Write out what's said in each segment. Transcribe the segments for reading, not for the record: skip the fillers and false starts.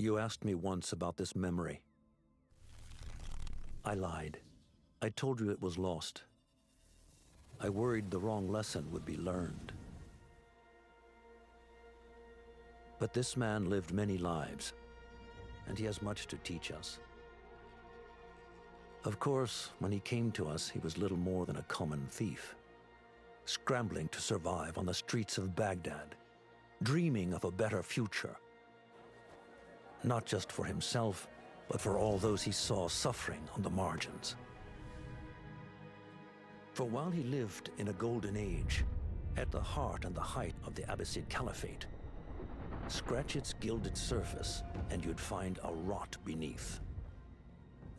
You asked me once about this memory. I lied. I told you it was lost. I worried the wrong lesson would be learned. But this man lived many lives, and he has much to teach us. Of course, when he came to us, he was little more than a common thief, scrambling to survive on the streets of Baghdad, dreaming of a better future. Not just for himself, but for all those he saw suffering on the margins. For while he lived in a golden age, at the heart and the height of the Abbasid Caliphate, scratch its gilded surface and you'd find a rot beneath.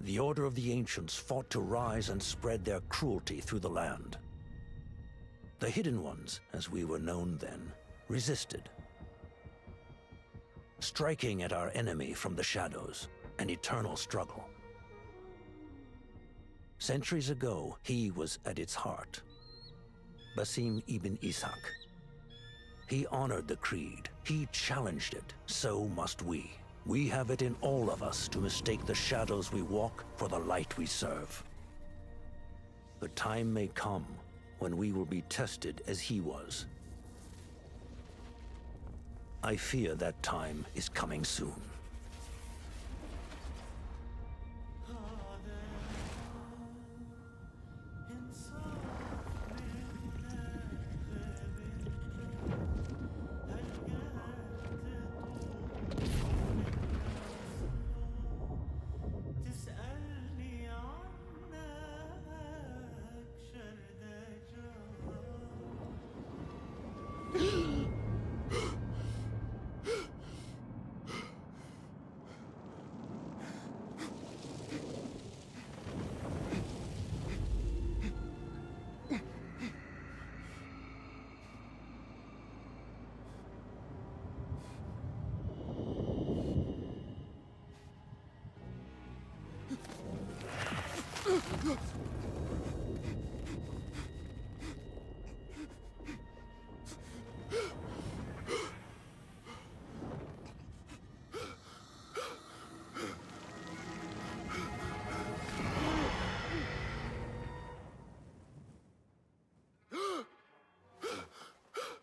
The Order of the Ancients fought to rise and spread their cruelty through the land. The Hidden Ones, as we were known then, resisted, striking at our enemy from the shadows, an eternal struggle. Centuries ago, he was at its heart, Basim ibn Ishaq. He honored the creed, he challenged it, so must we. We have it in all of us to mistake the shadows we walk for the light we serve. The time may come when we will be tested as he was. I fear that time is coming soon.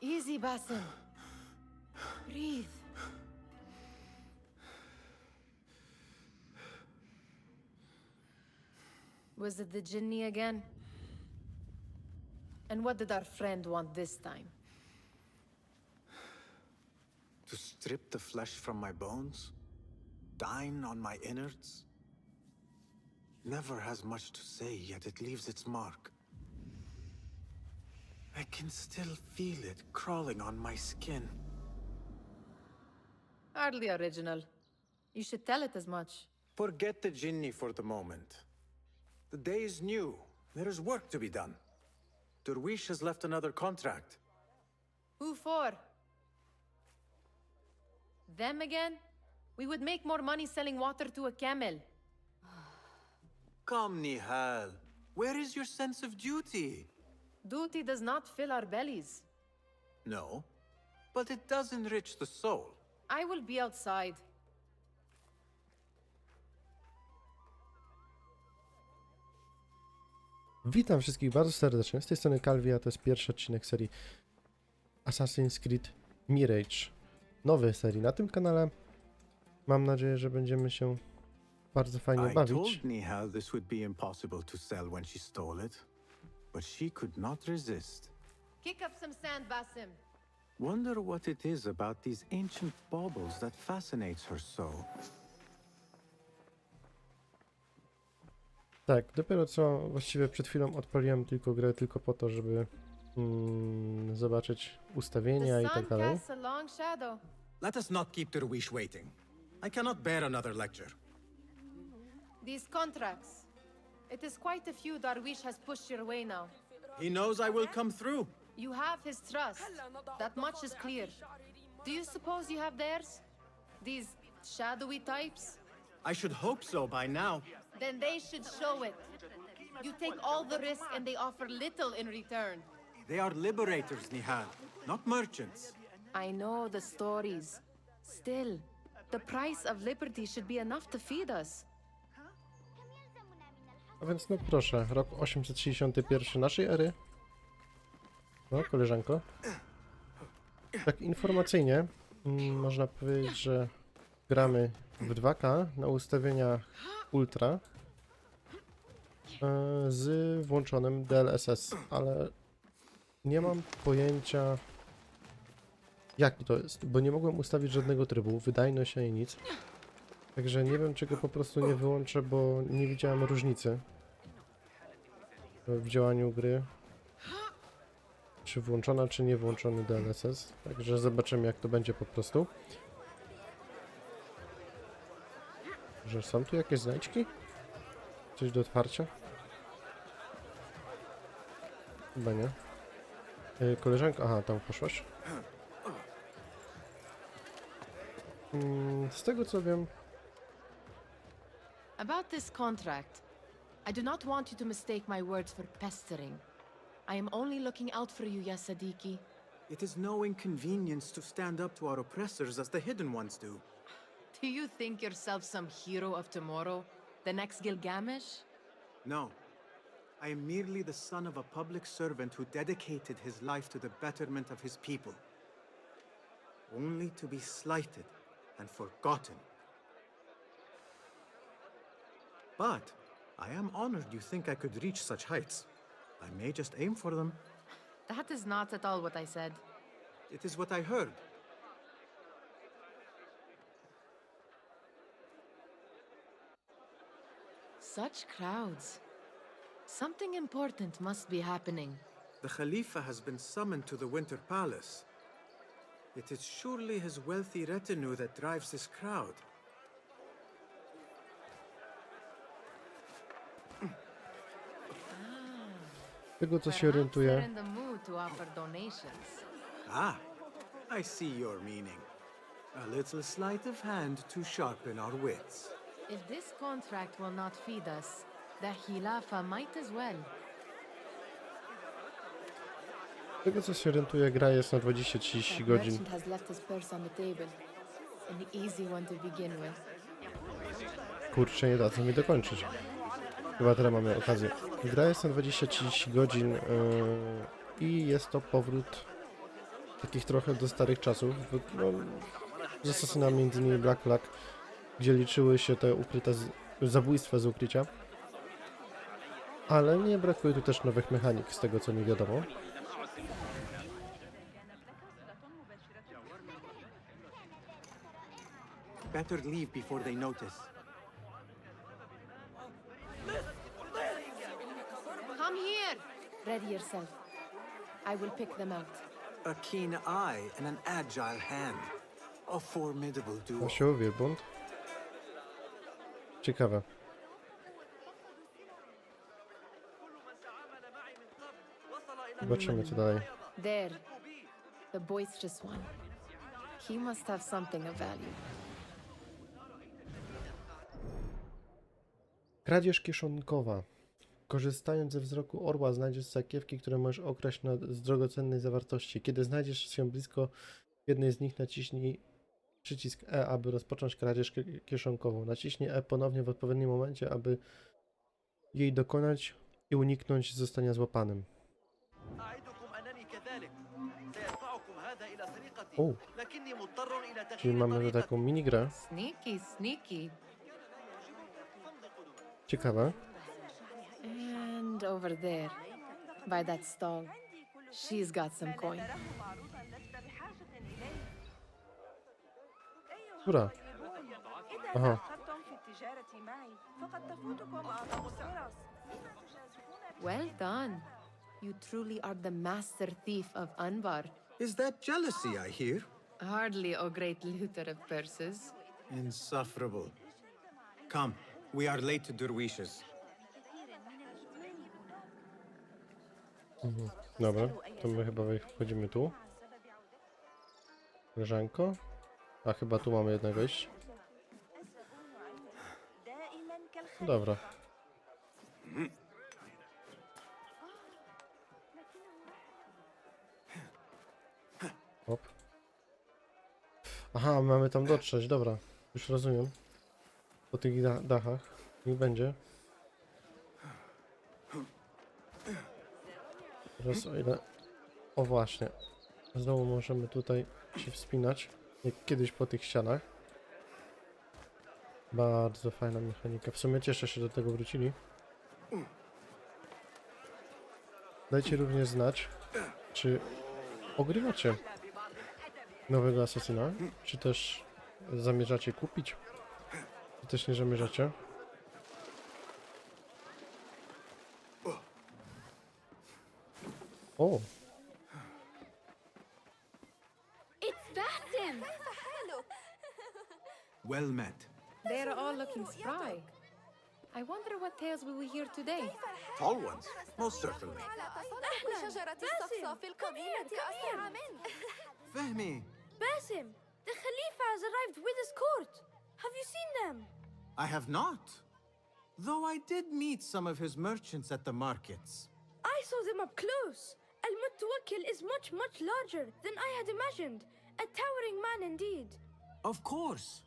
Easy, Basim. Breathe. Was it the Jinni again? And what did our friend want this time? To strip the flesh from my bones? Dine on my innards? Never has much to say, yet it leaves its mark. I can still feel it crawling on my skin. Hardly original. You should tell it as much. Forget the Jinni for the moment. The day is new. There is work to be done. Derwish has left another contract. Who for? Them again? We would make more money selling water to a camel. Come, Nihal. Where is your sense of duty? Duty does not fill our bellies. No, but it does enrich the soul. I will be outside. Witam wszystkich bardzo serdecznie. Z tej strony Kalwi, a to jest pierwszy odcinek serii Assassin's Creed Mirage. Nowej serii na tym kanale. Mam nadzieję, że będziemy się bardzo fajnie I bawić. told Nihal this would be impossible to sell when she stole it, but she could not resist. Kick up some sand, Basim. Wonder what it is about these ancient baubles that fascinates her so. Tak, dopiero co właściwie przed chwilą odpaliłem grę tylko po to, żeby zobaczyć ustawienia i tak dalej. casts a long shadow. Let us not keep Derwish waiting. I cannot bear another lecture. These contracts. It is quite a few Darwish has pushed your way now. He knows I will come through. You have his trust. That much is clear. Do you suppose you have theirs? These shadowy types? I should hope so by now. Then they should show it. You take all the risk and they offer little in return. They are liberators, Nihal, not merchants. I know the stories. Still, The price of liberty should be enough to feed us. A więc no proszę, rok 861 naszej ery. No, koleżanko. Tak informacyjnie można powiedzieć, że gramy w 2K na ustawieniach Ultra z włączonym DLSS, ale nie mam pojęcia jaki to jest, bo nie mogłem ustawić żadnego trybu, wydajność ani nic. Także nie wiem, czego po prostu nie wyłączę, bo nie widziałem różnicy w działaniu gry. Czy włączona, czy nie włączony DLSS. Także zobaczymy, jak to będzie po prostu. Że są tu jakieś znajdźki? Coś do otwarcia? Chyba nie. Koleżanka, aha, tam poszłaś. Z tego co wiem... About this contract, I do not want you to mistake my words for pestering. I am only looking out for you, ya Sadiki. It is no inconvenience to stand up to our oppressors as the hidden ones do. Do you think yourself some hero of tomorrow? The next Gilgamesh? No. I am merely the son of a public servant who dedicated his life to the betterment of his people. Only to be slighted and forgotten. But I am honored you think I could reach such heights. I may just aim for them. That is not at all what I said. It is what I heard. Such crowds. Something important must be happening. The Khalifa has been summoned to the Winter Palace. It is surely his wealthy retinue that drives this crowd. Tego co się Perhaps orientuję, they're in the mood to offer donations. Ah, I see your meaning. A little sleight of hand to sharpen our wits. If this contract will not feed us, the Khilafa might as well. tego co się orientuję, gra jest na 20-30 That godzin. merchant has left his purse on the table. An easy one to begin with. Kurczę, nie dadzą mi dokończyć. Chyba teraz mamy okazję. Gra jest na 20-30 godzin i jest to powrót takich trochę do starych czasów. No, z asasynami m.in. Black Flag, gdzie liczyły się te ukryte zabójstwa z ukrycia. Ale nie brakuje tu też nowych mechanik, z tego co mi wiadomo. Better leave before they notice. Come here! Ready yourself. I will pick them out. A keen eye and an agile hand. A formidable duo. Osioł, wielbłąd. Ciekawe. Zobaczymy co dalej. There. The boisterous one. He must have something of value. Kradzież kieszonkowa. Korzystając ze wzroku orła znajdziesz sakiewki, które możesz okraść z drogocennej zawartości. Kiedy znajdziesz się blisko jednej z nich, naciśnij przycisk E, aby rozpocząć kradzież kieszonkową. Naciśnij E ponownie w odpowiednim momencie, aby jej dokonać i uniknąć zostania złapanym. O, czyli mamy tu taką minigrę. Sneaky, sneaky. Ciekawe. And over there, by that stall, she's got some coin. Która? Aha. Well done. You truly are the master thief of Anbar. Is that jealousy I hear? Hardly a great looter of purses. Insufferable. Come, we are late to derwishes. Dobra, to my chyba wchodzimy tu. Koleżanko. A chyba tu mamy jedno wejście. Dobra. Hop. Aha, mamy tam dotrzeć, dobra. Już rozumiem. Po tych dachach. Niech będzie. Teraz o ile... O właśnie. Znowu możemy tutaj się wspinać. Jak kiedyś po tych ścianach. Bardzo fajna mechanika. W sumie cieszę się, że do tego wrócili. Dajcie również znać, czy ogrywacie nowego Asasyna, czy też zamierzacie kupić, czy też nie zamierzacie. O! It's Basim! Well met. They're all looking spry. I wonder what tales we will hear today. Tall ones, most certainly. Basim, come here, come here. Fehmi, Basim, the Khalifa has arrived with his court. Have you seen them? I have not. Though I did meet some of his merchants at the markets. I saw them up close. Al-Mutawakkil is much, much larger than I had imagined. A towering man indeed. Of course.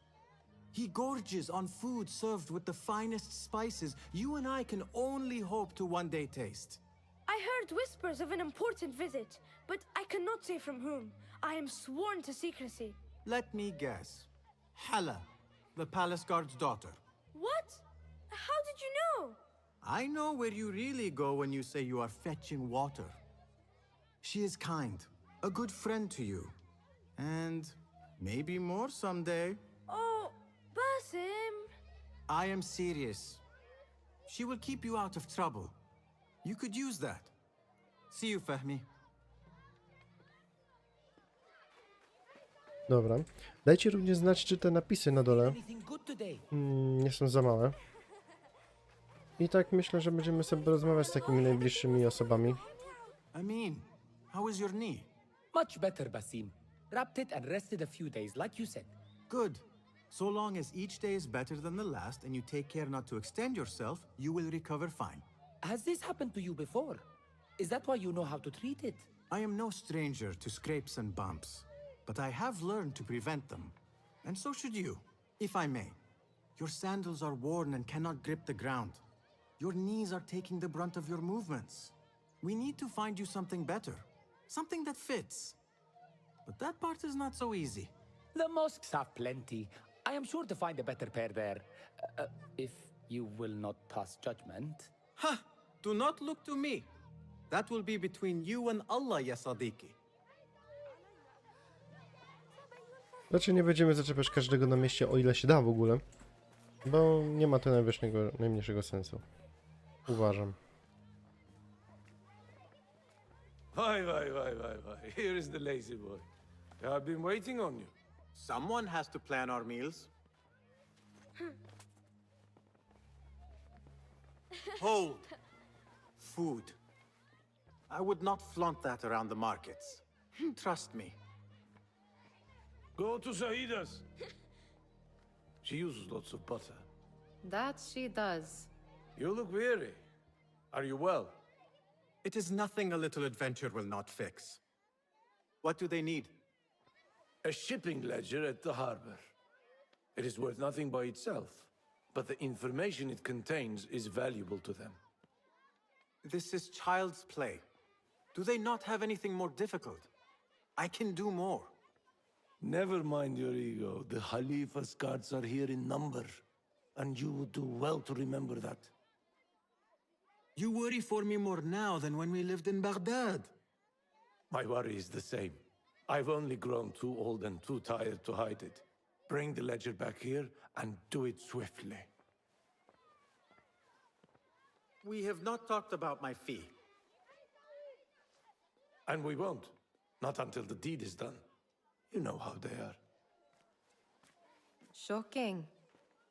He gorges on food served with the finest spices you and I can only hope to one day taste. I heard whispers of an important visit, but I cannot say from whom. I am sworn to secrecy. Let me guess. Hala, the palace guard's daughter. What? How did you know? I know where you really go when you say you are fetching water. She is kind, a good friend to you. And maybe more someday. Oh, Basim. I am serious. She will keep you out of trouble. You could use that. See you, Fehmi. Dobra. Dajcie również znać, czy te napisy na dole nie są za małe. I tak myślę, że będziemy sobie rozmawiać z takimi najbliższymi osobami. Amin, how is your knee? Much better, Basim. Wrapped it and rested a few days, like you said. Good. So long as each day is better than the last and you take care not to extend yourself, you will recover fine. Has this happened to you before? Is that why you know how to treat it? I am no stranger to scrapes and bumps, but I have learned to prevent them. And so should you, if I may. Your sandals are worn and cannot grip the ground. Your knees are taking the brunt of your movements. We need to find you something better, something that fits. But that part is not so easy. The mosques have plenty. I am sure to find a better pair there. If you will not pass judgment. Ha! Do not look to me. That will be between you and Allah, ya Sadiqi. Raczej nie będziemy zaczepiać każdego na mieście, o ile się da w ogóle. Bo nie ma to najmniejszego sensu. Uważam. Why. Here is the lazy boy. I've been waiting on you. Someone has to plan our meals. Hold. Food. I would not flaunt that around the markets. Trust me. Go to Saida's. She uses lots of butter. That she does. You look weary. Are you well? It is nothing a little adventure will not fix. What do they need? A shipping ledger at the harbor. It is worth nothing by itself, but the information it contains is valuable to them. This is child's play. Do they not have anything more difficult? I can do more. Never mind your ego. The Khalifa's guards are here in number, and you would do well to remember that. You worry for me more now than when we lived in Baghdad. My worry is the same. I've only grown too old and too tired to hide it. Bring the ledger back here and do it swiftly. We have not talked about my fee. And we won't. Not until the deed is done. You know how they are. Shocking.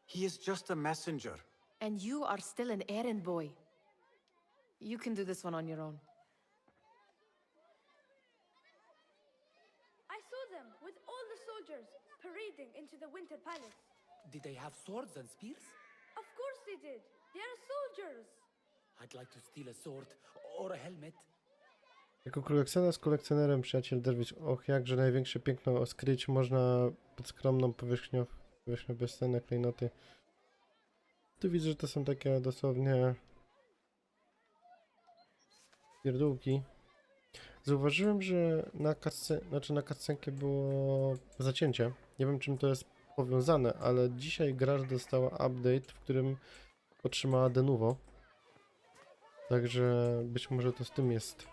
He is just a messenger. And you are still an errand boy. You can do this one on your own. I saw them with all the soldiers parading into the Winter Palace. Did they have swords and spears? Of course they did. They are soldiers. I'd like to steal a sword or a helmet. Jako Kruleksena z kolekcjonerem przyjaciel Derwisz. Och, jakże największe piękno skryć można pod skromną powierzchnią Weźmy bezcenne klejnoty. Tu widzę, że to są takie dosłownie pierdółki. Zauważyłem, że na cutscenkę było zacięcie. Nie wiem, czym to jest powiązane, ale dzisiaj gracz dostała update, w którym otrzymała de novo. Także być może to z tym jest.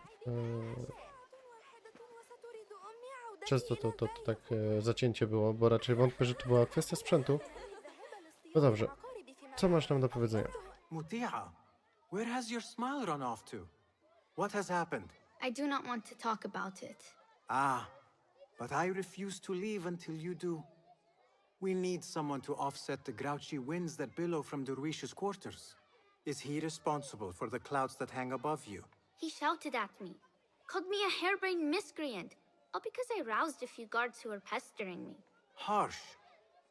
Przez to tak zacięcie było, bo raczej wątpię, że to była kwestia sprzętu. No dobrze. Co masz nam do powiedzenia? Mutia, where has your smile run off to? What has happened? I do not want to talk about it. Ah, but I refuse to leave until you do. We need someone to offset the grouchy winds that billow from Derwish's quarters. Is he responsible for the clouds that hang above you? He shouted at me, called me a harebrained miscreant, all because I roused a few guards who were pestering me. Harsh.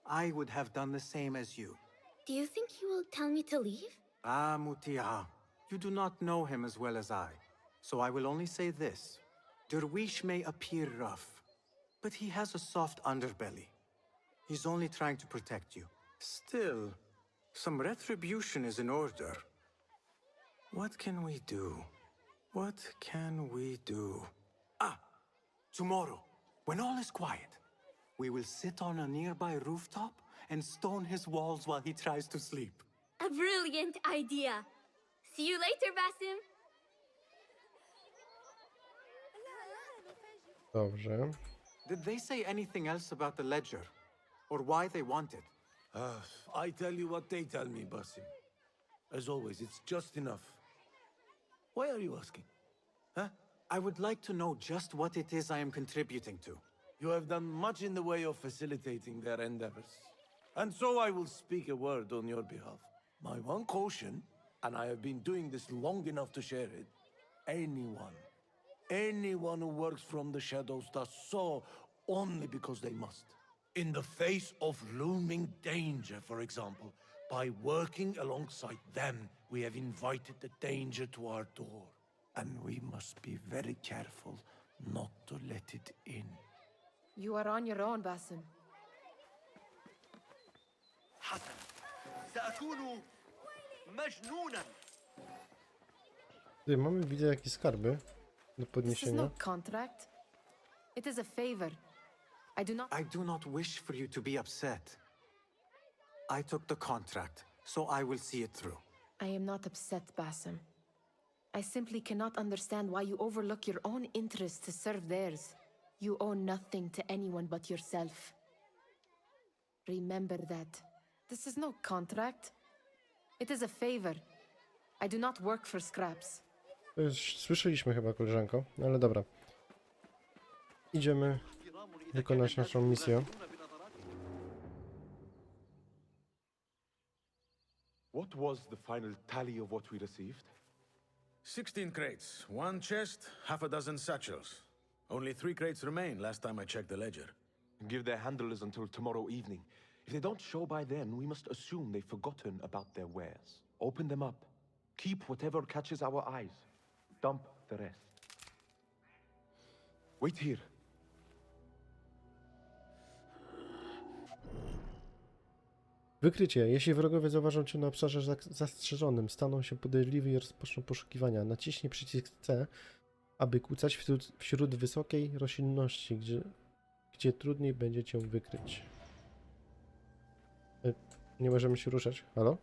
I would have done the same as you. Do you think he will tell me to leave? Ah, Mutia, you do not know him as well as I. So I will only say this. Derwish may appear rough, but he has a soft underbelly. He's only trying to protect you. Still, some retribution is in order. What can we do? What can we do? Ah, tomorrow, when all is quiet, we will sit on a nearby rooftop and stone his walls while he tries to sleep. A brilliant idea. See you later, Basim. Dobrze. Did they say anything else about the ledger? Or why they want it? I tell you what they tell me, Basim. As always, it's just enough. Why are you asking? Huh? I would like to know just what it is I am contributing to. You have done much in the way of facilitating their endeavors. And so I will speak a word on your behalf. My one caution, and I have been doing this long enough to share it, anyone who works from the shadows does so only because they must. In the face of looming danger, for example, by working alongside them, we have invited the danger to our door. And we must be very careful not to let it in. You are on your own, Basim. حسن سأكون مجنونا. Tutaj mamy, widzę, jakieś skarby do This is podniesienia. no contract. It is a favor. I do not wish for you to be upset. I took the contract, so I will see it through. I am not upset, Basim. I simply cannot understand why you overlook your own interests to serve theirs. You owe nothing to anyone but yourself. Remember that. This is no contract. It is a favor. I do not work for scraps. To już słyszeliśmy chyba, koleżanko, no ale dobra. Idziemy wykonać naszą misję. What was the final tally of what we received? 16 crates, 1 chest, half a dozen satchels. Only 3 crates remain last time I checked the ledger. Give their handlers until tomorrow evening. If they don't show by then, we must assume they've forgotten about their wares. Open them up. Keep whatever catches our eyes. Dump the rest. Wait here. Wykrycie. Jeśli wrogowie zauważą cię na obszarze zastrzeżonym, staną się podejrzliwi i rozpoczną poszukiwania. Naciśnij przycisk C, aby kłócać wśród wysokiej roślinności, gdzie trudniej będzie cię wykryć. Nie możemy się ruszać. Halo?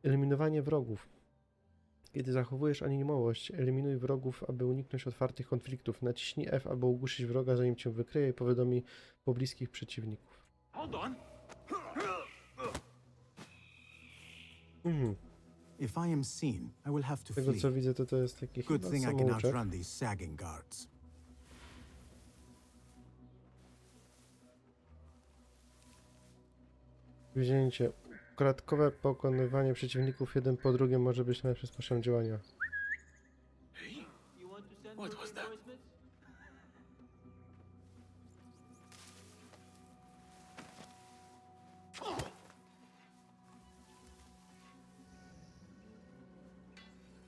Eliminowanie wrogów. Kiedy zachowujesz anonimowość, eliminuj wrogów, aby uniknąć otwartych konfliktów. Naciśnij F, aby ogłuszyć wroga, zanim cię wykryje i powiadomi pobliskich przeciwników. Hold on. If I am seen, I will have to Z tego co flee. widzę, to jest taki Good chyba thing I can samouczek. outrun these sagging guards. Wzięcie. Ukradkowe pokonywanie przeciwników jeden po drugim może być najlepszym sposobem działania. What was that?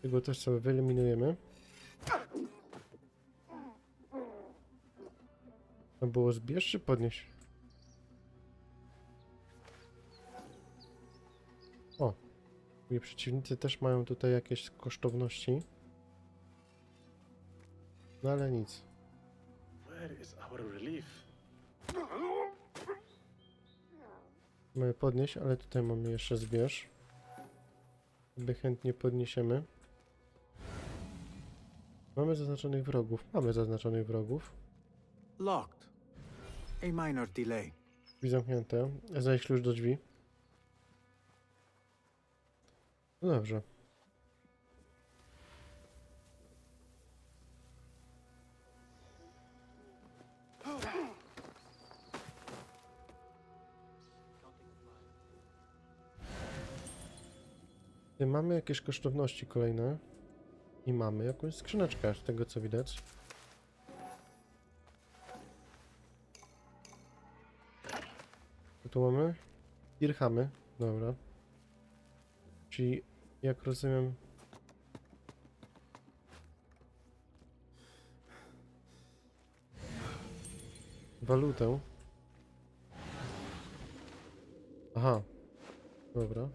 Tego też sobie wyeliminujemy. To było zbierz czy podnieść? I przeciwnicy też mają tutaj jakieś kosztowności. No ale nic. Where is our relief? Mamy podnieść, ale tutaj mamy jeszcze zbierz. Sobie chętnie podniesiemy. Mamy zaznaczonych wrogów. Mamy zaznaczonych wrogów. Locked. A minor delay. Drzwi zamknięte. Znajdź klucz do drzwi. No dobrze. Mamy jakieś kosztowności kolejne. I mamy jakąś skrzyneczkę, z tego co widać. Co tu mamy? Dirhamy. Dobra. Czyli, jak rozumiem... walutę. Aha. Dobra.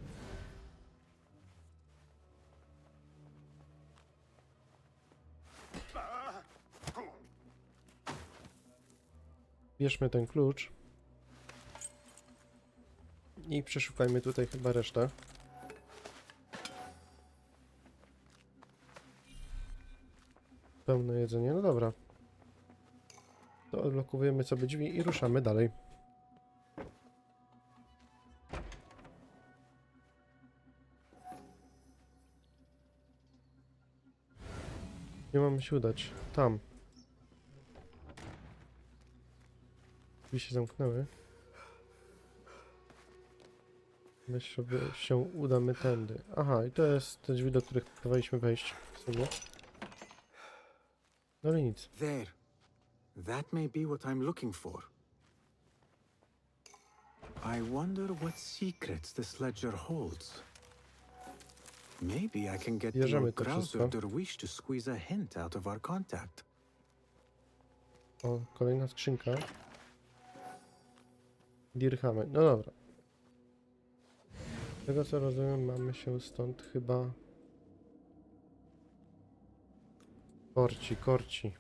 Bierzmy ten klucz. I przeszukajmy tutaj chyba resztę. Pełne jedzenie, no dobra. To odblokowujemy sobie drzwi i ruszamy dalej. Nie mamy się udać. Tam. Drzwi się zamknęły. Myślę, że się udamy tędy. Aha, i to jest te drzwi, do których próbowaliśmy wejść sobie. No ale nic. There. That may be what I'm looking for. I wonder what secrets this ledger holds. Maybe I can get the Bierzemy to Grauser wszystko. Derwish to squeeze a hint out of our contact. O, kolejna skrzynka. Dirhamy. No dobra. Z tego co rozumiem, mamy się stąd chyba... Korci.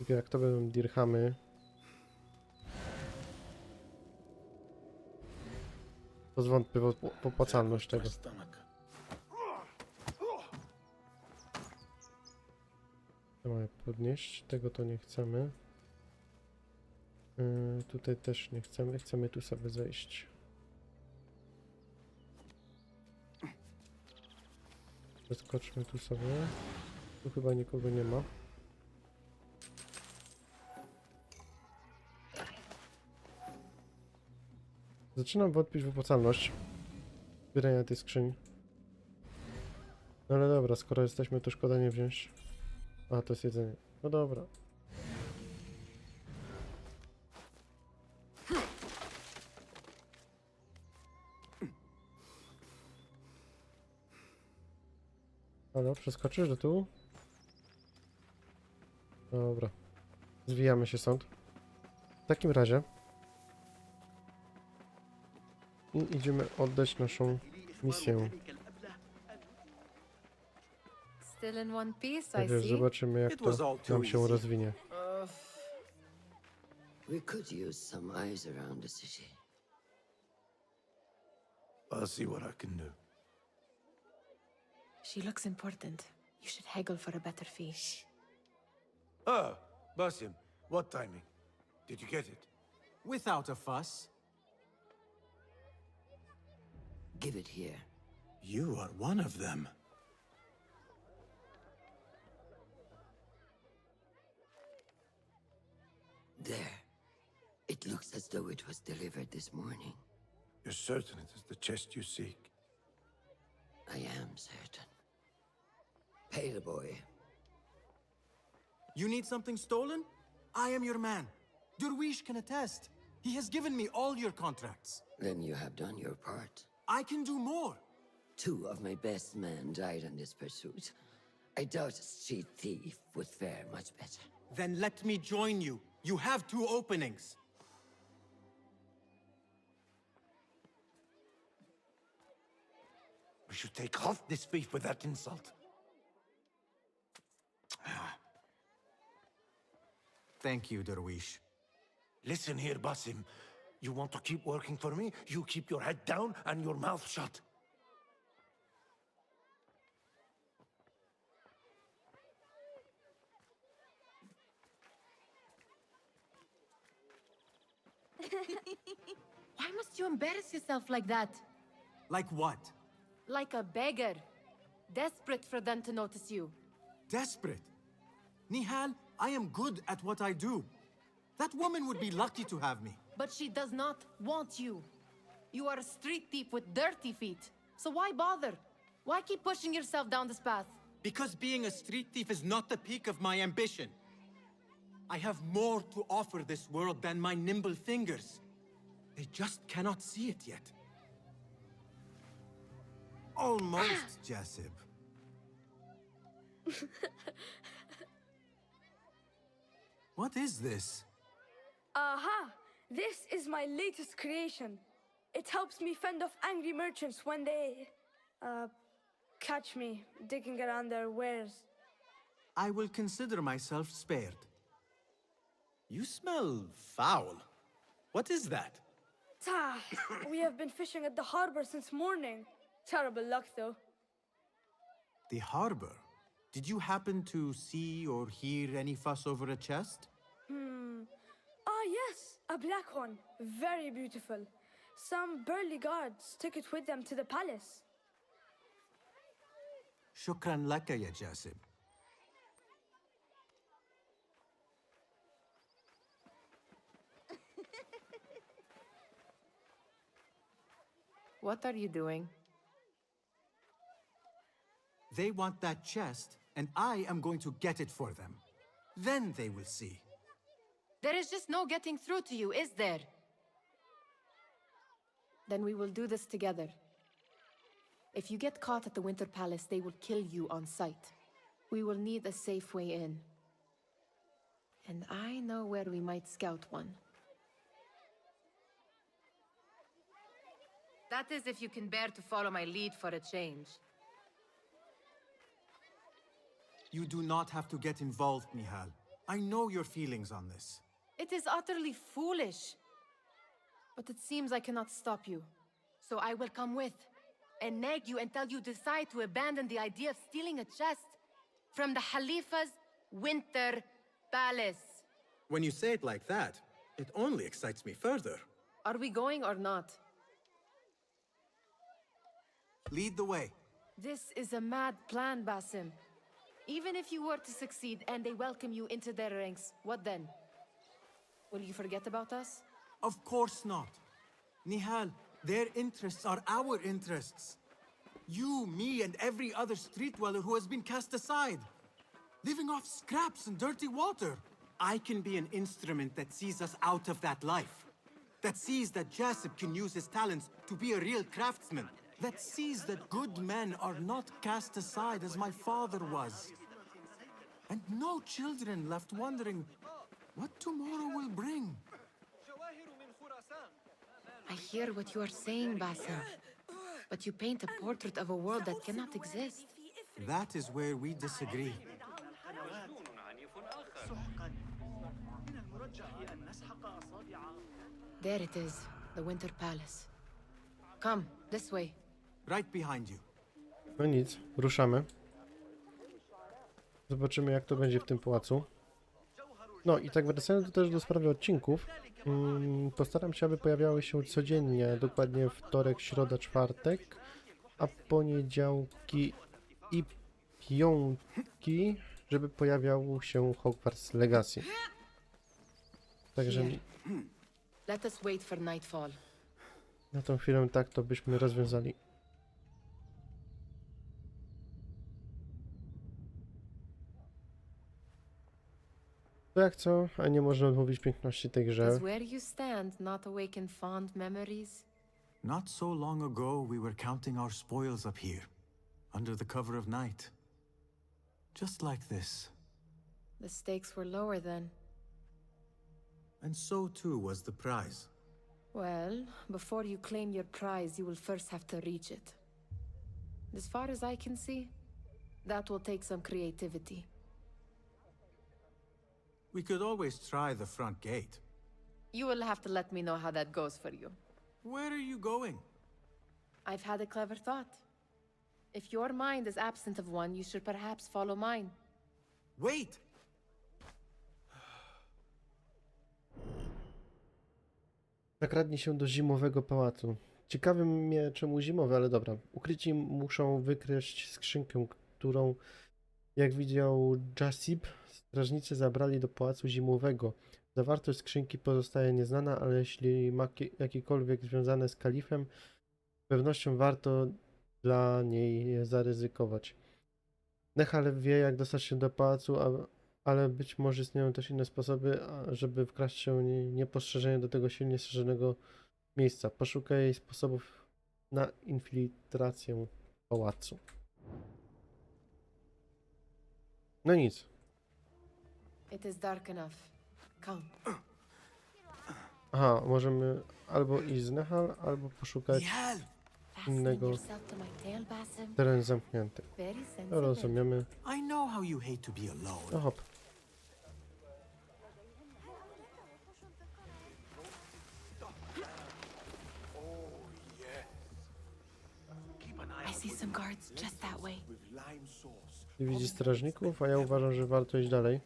Jak to będą dirhamy, to zwątpię w opłacalność tego. To mamy podnieść, tego to nie chcemy. Tutaj też nie chcemy, chcemy tu sobie zejść. Zeskoczmy tu sobie. Tu chyba nikogo nie ma. Zaczynam wątpić w opłacalność zbierania tej skrzyni. No ale dobra, skoro jesteśmy, to szkoda nie wziąć. A, to jest jedzenie. No dobra. Halo, przeskoczysz do tyłu? Dobra. Zwijamy się stąd. W takim razie i idziemy oddać naszą misję. Still in one piece, I Także see. zobaczymy, jak to nam się rozwinie. We could use some eyes around the city. I'll see what I can do. She looks important. You should haggle for a better fee. Ah, Basim, what timing? Did you get it? Without a fuss. Give it here. You are one of them. There. It looks as though it was delivered this morning. You're certain it is the chest you seek? I am certain. Pay the boy. You need something stolen? I am your man. Derwish can attest. He has given me all your contracts. Then you have done your part. I can do more. 2 of my best men died in this pursuit. I doubt a street thief would fare much better. Then let me join you. You have 2 openings. I should take half this beef with that insult. Thank you, Derwish. Listen here, Basim. You want to keep working for me? You keep your head down and your mouth shut. Why must you embarrass yourself like that? Like what? Like a beggar. Desperate for them to notice you. Desperate? Nihal, I am good at what I do. That woman would be lucky to have me. But she does not want you. You are a street thief with dirty feet. So why bother? Why keep pushing yourself down this path? Because being a street thief is not the peak of my ambition. I have more to offer this world than my nimble fingers. They just cannot see it yet. Almost, Jasib. What is this? Aha! This is my latest creation. It helps me fend off angry merchants when they, catch me digging around their wares. I will consider myself spared. You smell foul. What is that? We have been fishing at the harbor since morning. Terrible luck, though. The harbor? Did you happen to see or hear any fuss over a chest? Yes, a black one. Very beautiful. Some burly guards took it with them to the palace. Shukran laka, ya Jasib. What are you doing? They want that chest, and I am going to get it for them. Then they will see. There is just no getting through to you, is there? Then we will do this together. If you get caught at the Winter Palace, they will kill you on sight. We will need a safe way in. And I know where we might scout one. That is if you can bear to follow my lead for a change. You do not have to get involved, Nihal. I know your feelings on this. It is utterly foolish. But it seems I cannot stop you. So I will come with, and nag you until you decide to abandon the idea of stealing a chest from the Khalifa's Winter Palace. When you say it like that, it only excites me further. Are we going or not? Lead the way. This is a mad plan, Basim. Even if you were to succeed and they welcome you into their ranks, what then? Will you forget about us? Of course not. Nihal, their interests are our interests. You, me, and every other street dweller who has been cast aside. Living off scraps and dirty water. I can be an instrument that sees us out of that life. That sees that Jasib can use his talents to be a real craftsman. That sees that good men are not cast aside as my father was. And no children left wondering what tomorrow will bring. I hear what you are saying, Basim. But you paint a portrait of a world that cannot exist. That is where we disagree. There it is, the Winter Palace. Come, this way. Right behind you. No nic, ruszamy. Zobaczymy, jak to będzie w tym pałacu. No i tak wracając też do sprawy odcinków, postaram się, aby pojawiały się codziennie, dokładnie wtorek, środa, czwartek, a poniedziałki i piątki, żeby pojawiał się Hogwarts Legacy. Także Let us wait for nightfall. na tą chwilę tak to byśmy rozwiązali. To jak co, a nie można odmówić piękności tej grze. Does where you stand not awaken fond memories? Not so long ago, we were counting our spoils up here, under the cover of night. Just like this. The stakes were lower then. And so too was the prize. Well, before you claim your prize, you will first have to reach it. As far as I can see, that will take some creativity. We could always try the front gate. You will have to let me know how that goes for you. Where are you going? I've had a clever thought. If your mind is absent of one, you should perhaps follow mine. Wait! Nakradnij się do zimowego pałacu. Ciekawy mnie czemu zimowy, ale dobra. Ukryci muszą wykreślić skrzynkę, którą, jak widział Jasib, strażnicy zabrali do pałacu zimowego. Zawartość skrzynki pozostaje nieznana, ale jeśli ma jakiekolwiek związane z kalifem, z pewnością warto dla niej zaryzykować. Nehal wie, jak dostać się do pałacu, ale być może istnieją też inne sposoby, żeby wkraść się niepostrzeżenie do tego silnie strzeżonego miejsca. Poszukaj sposobów na infiltrację pałacu. No nic. It is dark enough. Come. Aha, możemy albo iść z Nehal, albo poszukać innego. Teren zamknięty. To rozumiemy. I know how you hate to be alone. No hop. I see some guards just that way. I widzi strażników, a ja uważam, że warto iść dalej.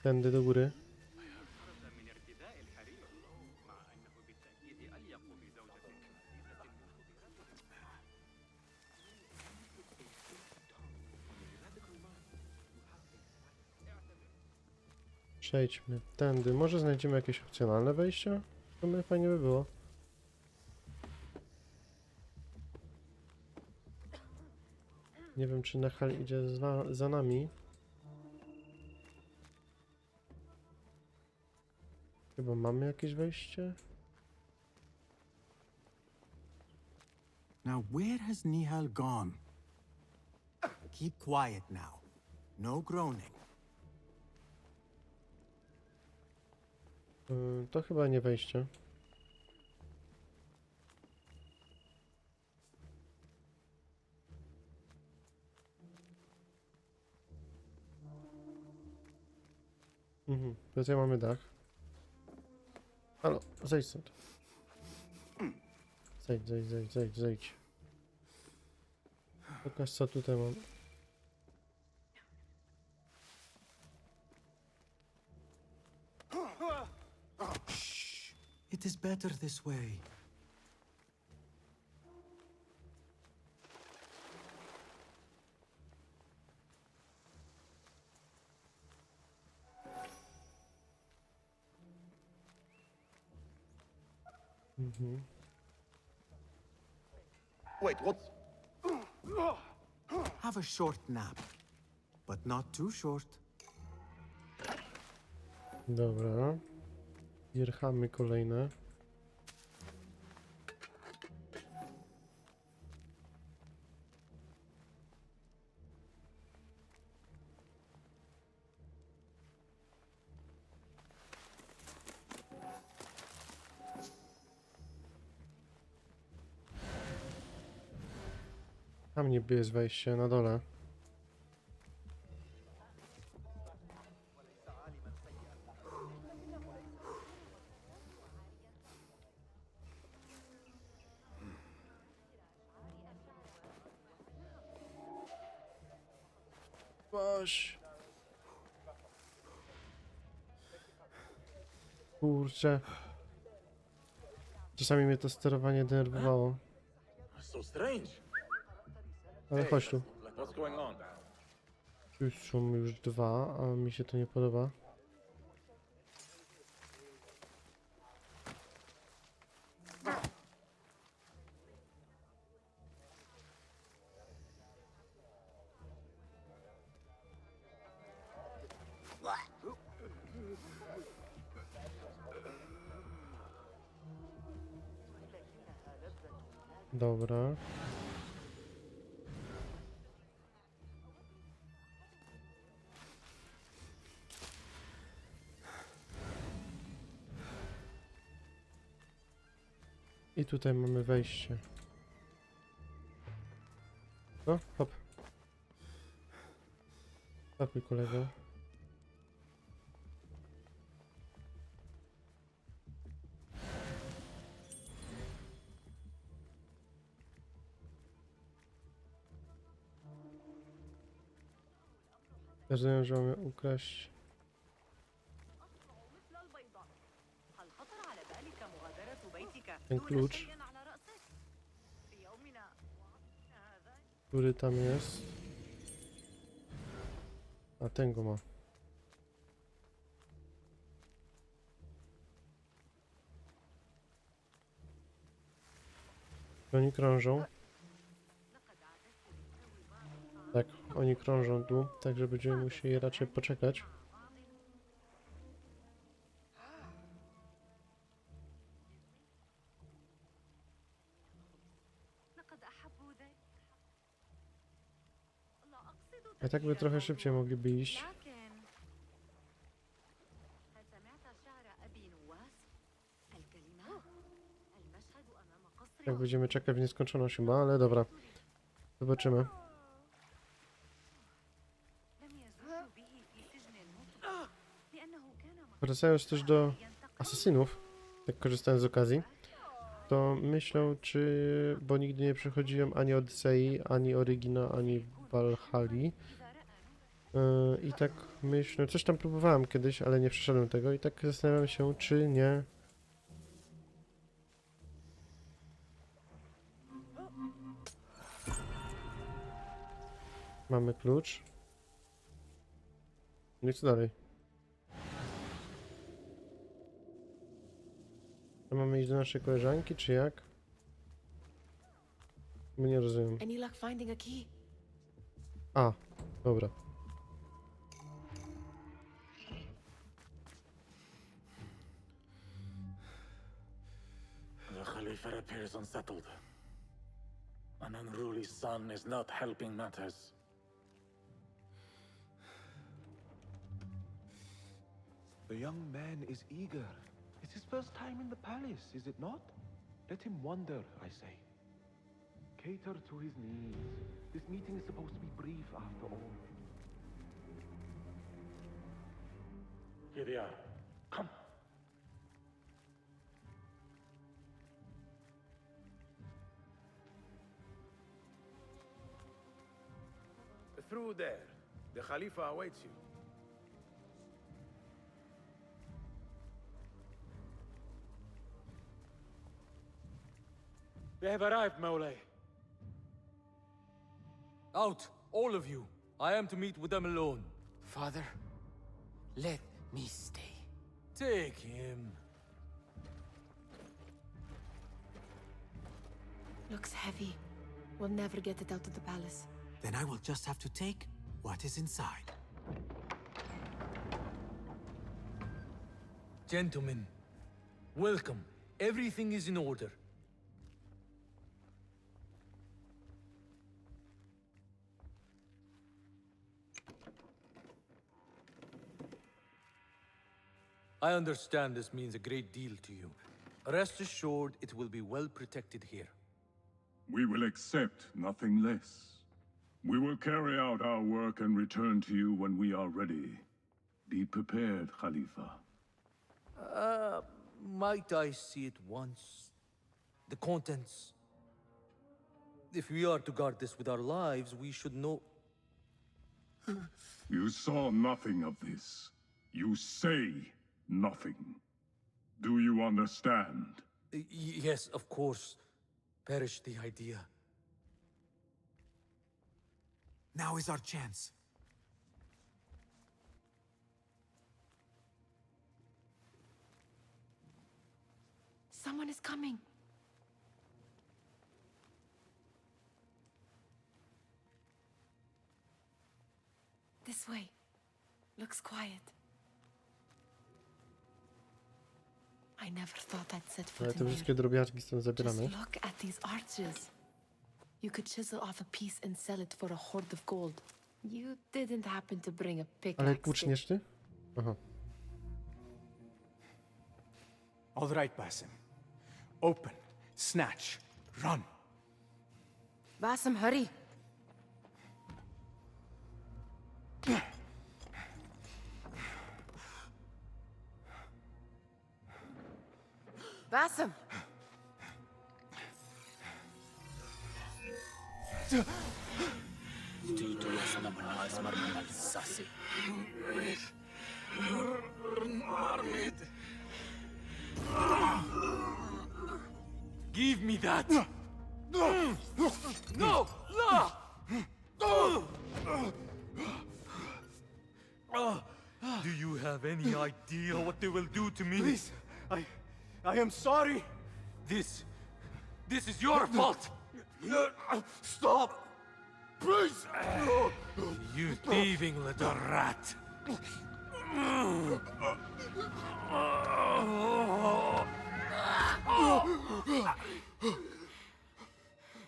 Tędy do góry. Przejdźmy tędy. Może znajdziemy jakieś opcjonalne wejścia? To fajnie by było. Nie wiem, czy Nehal idzie za nami. Chyba mamy jakieś wejście? Now, where has Nihal gone? Keep quiet now. No groaning. To chyba nie wejście. Tutaj mamy dach. Halo, zejdź stąd. Zejdź. Pokaż, co tutaj mam. It is better this way. Wait, what? Have a short nap, but not too short. Dobra. Wierchamy kolejne. Tam niby jest wejście na dole. Boś. Kurczę. Czasami mnie to sterowanie denerwowało. So strange. Ale chodź tu. What's going on? Już są już dwa, a mi się to nie podoba. Dobra. I tutaj mamy wejście. No, hop. Hapuj, kolego. Rozumiem, że mamy ukraść ten klucz, który tam jest. A ten go ma. Oni krążą. Tak, oni krążą tu, także będziemy musieli raczej poczekać. A tak by trochę szybciej mogliby iść. Jak będziemy czekać w nieskończoność chyba, ale dobra. Zobaczymy. Wracając też do asasynów, tak korzystając z okazji, to myślę, czy... bo nigdy nie przechodziłem ani Odysei, ani Origina, ani Valhalli. I tak myślę, coś tam próbowałem kiedyś, ale nie przeszedłem tego i tak zastanawiam się, czy nie... Mamy klucz. No i co dalej? To mamy iść do naszej koleżanki, czy jak? Bo nie rozumiem. Any luck finding a key? A, dobra. The Khalifa appears unsettled. An unruly son is not helping matters. The young man is eager. It's his first time in the palace, is it not? Let him wonder, I say. Cater to his needs. This meeting is supposed to be brief after all. Here they are. Come. Through there. The Khalifa awaits you. We have arrived, Mawlay. Out, all of you. I am to meet with them alone. Father, let me stay. Take him. Looks heavy. We'll never get it out of the palace. Then I will just have to take what is inside. Gentlemen, welcome. Everything is in order. I understand this means a great deal to you. Rest assured, it will be well protected here. We will accept nothing less. We will carry out our work and return to you when we are ready. Be prepared, Khalifa. Might I see it once? The contents. If we are to guard this with our lives, we should know... You saw nothing of this. You say nothing. Do you understand? Yes, of course. Perish the idea. Now is our chance. Someone is coming. This way. Looks quiet. I never thought I'd set Ale foot te in wszystkie here. drobiazgi stąd zabieramy. Just look at these arches. You could chisel off a piece and sell it for a hoard of gold. You didn't happen to bring a Ale pickaxe. tłuczniesz ty? Aha. All right, Basim. Open, snatch, run. Basim, hurry. Bassam! Give me that! No! No! Do you have any idea what they will do to me? Please, I am sorry. This is your fault! Stop! Please! You thieving little rat!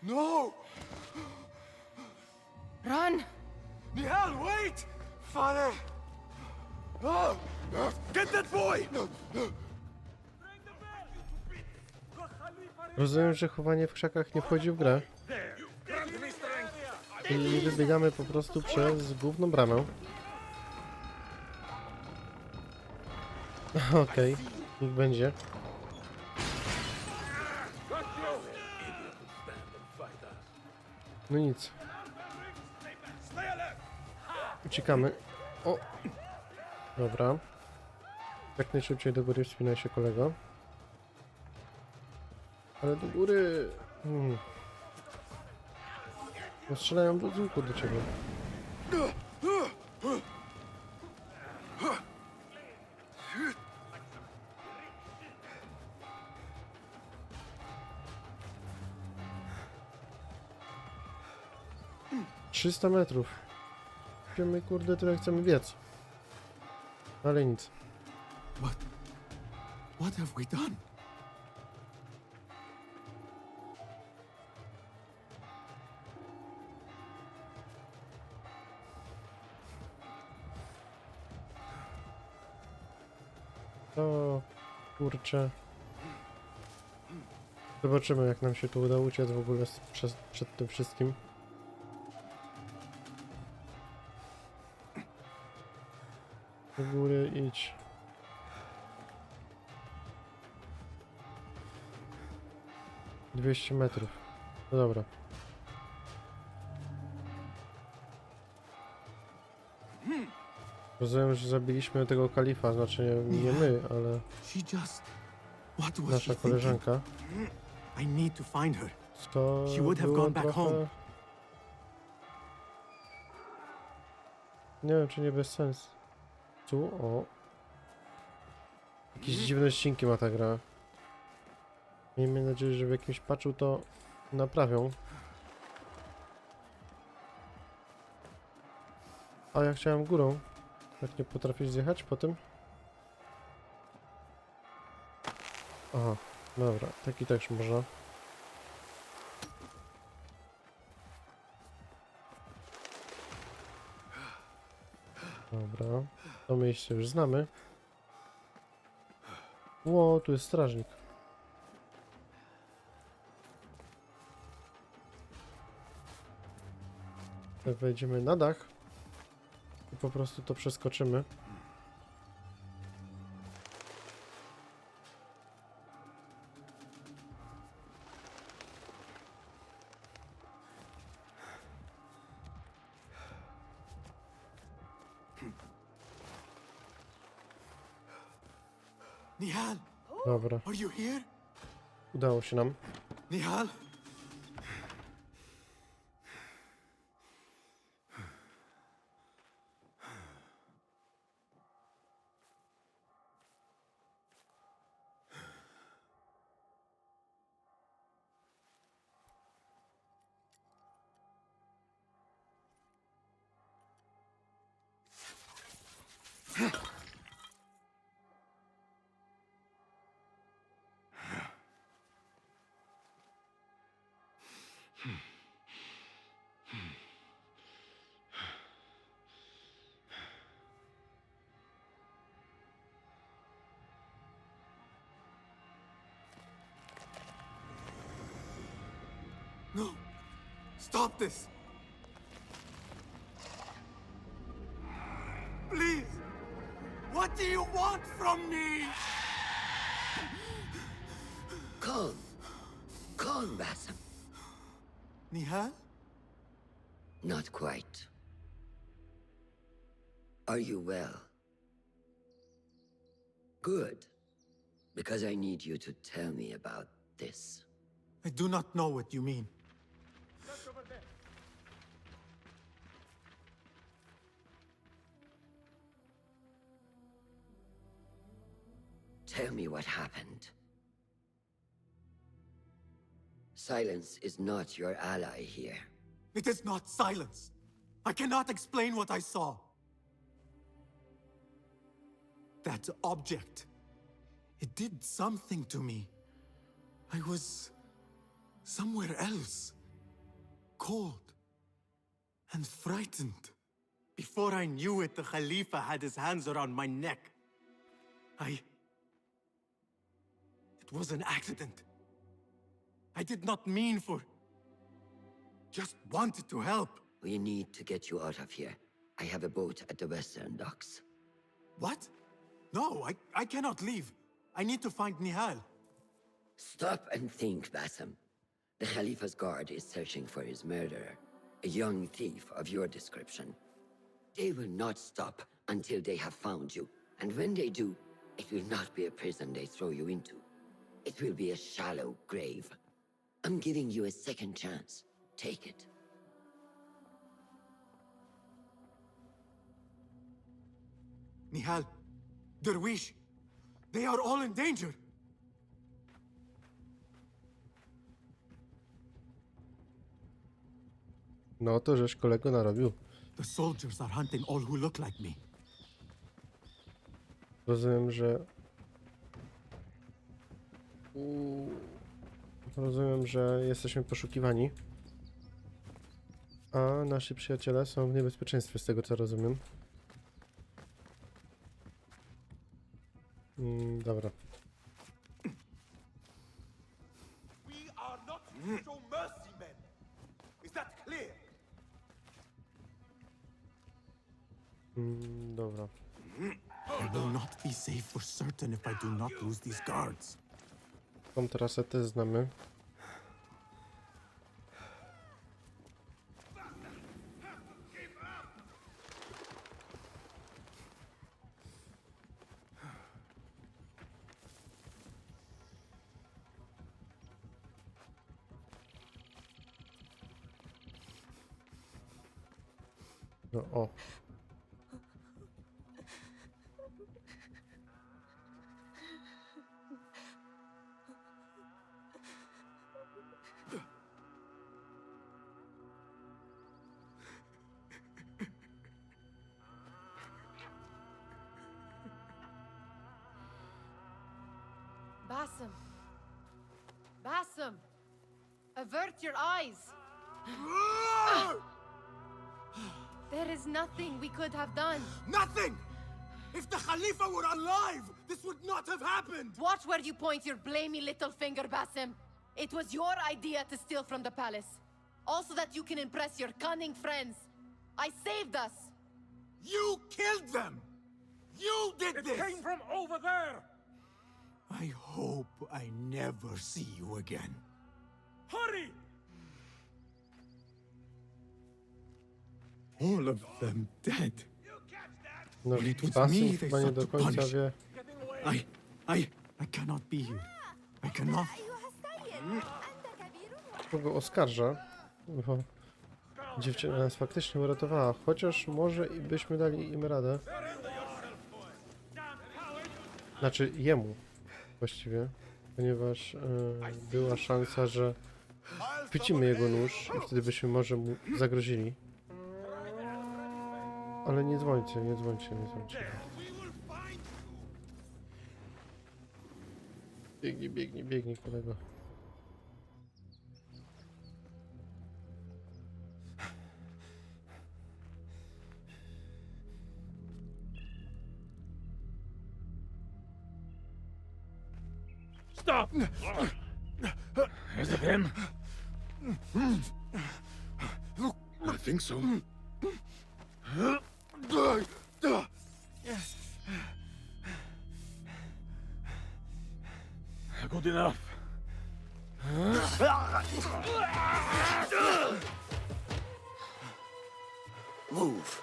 No! Run! Nihal, wait! Father! Oh, get that boy! Rozumiem, że chowanie w krzakach nie wchodzi w grę. I wybiegamy po prostu przez główną bramę. Okej, niech będzie. No nic. Uciekamy. O! Dobra. Jak najszybciej do góry wspinaj się, kolego. Ale do góry... No strzelają do łuku do ciebie. ...300 metrów. Wiemy, kurde, tyle chcemy biec. Ale nic. What have we done? O, kurczę. Zobaczymy, jak nam się tu uda uciec w ogóle przed tym wszystkim. Do góry idź. ...200 metrów. No dobra. Rozumiem, że zabiliśmy tego kalifa, znaczy nie my, ale... nasza koleżanka. I need to find her. To She would have gone back home. Nie wiem, czy nie bez sensu. Tu, o. Jakieś dziwne ścinki ma ta gra. Miejmy nadzieję, że w jakimś patchu to naprawią. A ja chciałem górą. Jak nie potrafisz zjechać po tym? Aha, dobra, taki też można. Dobra, to miejsce już znamy. Ło, tu jest strażnik. Tak, wejdziemy na dach i po prostu to przeskoczymy. Nihal! Dobra. Are you here? Udało się nam. Nihal! No! Stop this! do you want from me? Calm. Calm, Basim. Nihal? Not quite. Are you well? Good. Because I need you to tell me about this. I do not know what you mean. Tell me what happened. Silence is not your ally here. It is not silence. I cannot explain what I saw. That object. It did something to me. I was somewhere else. Cold and frightened. Before I knew it, the Khalifa had his hands around my neck. It was an accident. I did not mean for... Just wanted to help. We need to get you out of here. I have a boat at the western docks. What? No, I cannot leave. I need to find Nihal. Stop and think, Basim. The Khalifa's guard is searching for his murderer, a young thief of your description. They will not stop until they have found you, and when they do, it will not be a prison they throw you into. It will be a shallow grave. I'm giving you a second chance. Take it. Nihal, Derwish, they are all in danger. No to żeś kolego narobił. The soldiers are hunting all who look like me. Rozumiem, że jesteśmy poszukiwani. A nasi przyjaciele są w niebezpieczeństwie, z tego co rozumiem. Dobra. We are not to show mercy, men. Is that clear? Dobra. I will not be safe for certain if I do not lose these guards. Tą trasę też znamy. No o. Basim. Basim. Avert your eyes. There is nothing we could have done. Nothing! If the Khalifa were alive, this would not have happened! Watch where you point your blamey little finger, Basim. It was your idea to steal from the palace. Also that you can impress your cunning friends. I saved us. You killed them! You did this! It came from over there! I hope I never see you again. Hurry! All of them dead. No, When it was Basim me they chyba nie sought do to końca punish. wie. I cannot be here. I cannot. Kogo oskarża, bo dziewczyna nas faktycznie uratowała, chociaż może i byśmy dali im radę. Znaczy jemu właściwie, ponieważ była szansa, że chwycimy jego nóż i wtedy byśmy może mu zagrozili. Ale nie dzwońcie, nie dzwońcie, nie dzwońcie. Biegnij, biegnij, biegnij, kolego. Stop! Is it him? I think so. Good enough. Move.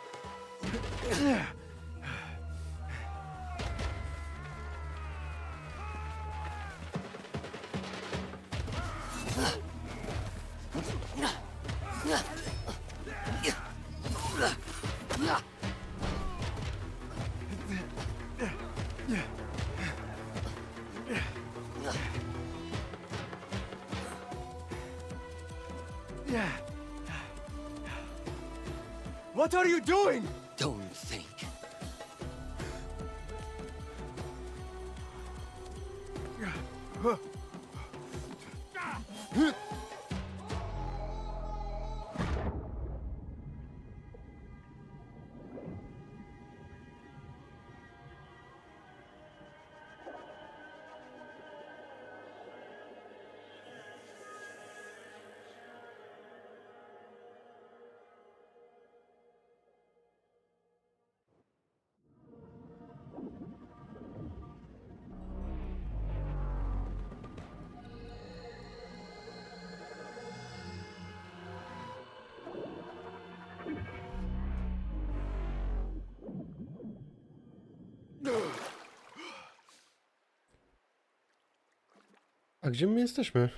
What are you doing? Don't think. A gdzie my jesteśmy?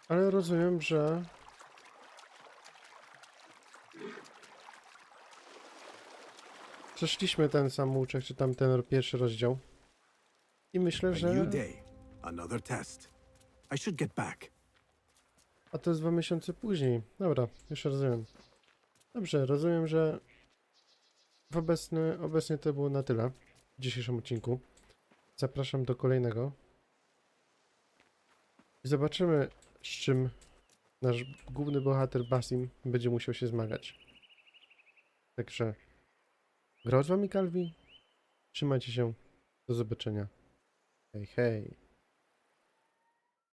Ale rozumiem, że... Przeszliśmy ten sam łuczek, czy tam ten pierwszy rozdział. I myślę, A że... new day, another test. I should get back. A to jest 2 miesiące później. Dobra, już rozumiem. Dobrze, rozumiem, że obecnie to było na tyle w dzisiejszym odcinku. Zapraszam do kolejnego. I zobaczymy, z czym nasz główny bohater Basim będzie musiał się zmagać. Także grał z wami Calvi. Trzymajcie się. Do zobaczenia. Hej, hej.